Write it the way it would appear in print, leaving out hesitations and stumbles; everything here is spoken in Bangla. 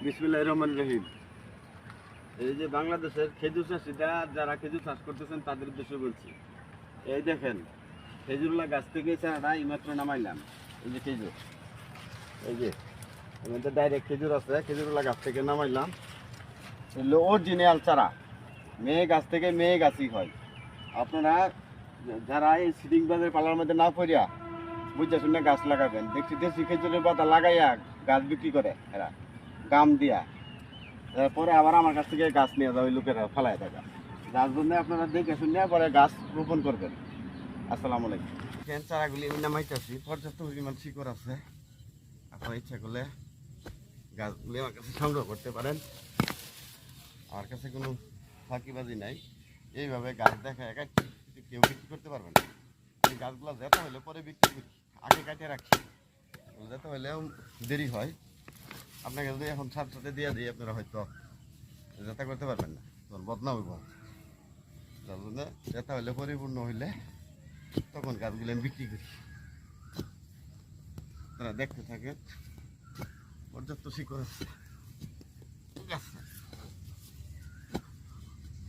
বিসমিল্লাহির রহমানির রহিম। এই যে বাংলাদেশের খেজুর চাষিরা যারা খেজুর চাষ করতেছেন তাদের উদ্দেশ্যে বলছি। এই দেখেন, খেজুরলা গাছ থেকে চারাটা এইমাত্র নামাইলাম। এই যে খেজুর, এই যে এর মধ্যে ডাইরেক্ট খেজুর আছে, খেজুরলা গাছ থেকে নামাইলাম। এগুলো অরিজিনাল চারা, মেয়ে গাছ থেকে মেয়ে গাছই হয়। আপনারা যারা এই সিডিং বাজারের পালার মধ্যে না পড়িয়া বুঝতে শুনে গাছ লাগাবেন। দেখছি দেশি খেজুরের পাতা লাগাইয়া গাছ বিক্রি করে এরা গাম দিয়া, পরে আবার আমার কাছ থেকে গাছ নিয়ে যাবে লোকেরা ফেলায় থাকা। যার জন্য আপনারা দেখে শুনে পরে গাছ রোপণ করবেন। আসসালামু আলাইকুম। এখানে চারাগুলি আমি নামাইতেছি, পর্যাপ্ত পরিমাণ শিকড় আছে। আপনার ইচ্ছা করলে গাছগুলি আমার কাছে সংগ্রহ করতে পারেন। আমার কাছে কোনো ফাঁকিবাজি নাই। এইভাবে গাছ দেখা একা কেউ বিক্রি করতে পারবেন না। এই গাছগুলো যেতে হলে পরে বিক্রি করি, আগে কাটিয়ে রাখি, যেতে হলেও দেরি হয়। আপনাকে যদি এখন সাথে সাথে দিয়ে দিই আপনারা হয়তো যাতা করতে পারবেন না, তখন বদনাম হইব। যার জন্য যাতা হলে পরিপূর্ণ হইলে তখন গাছগুলো আমি বিক্রি করি। তারা দেখতে থাকে, পর্যাপ্ত শিকড় আছে, ঠিক আছে।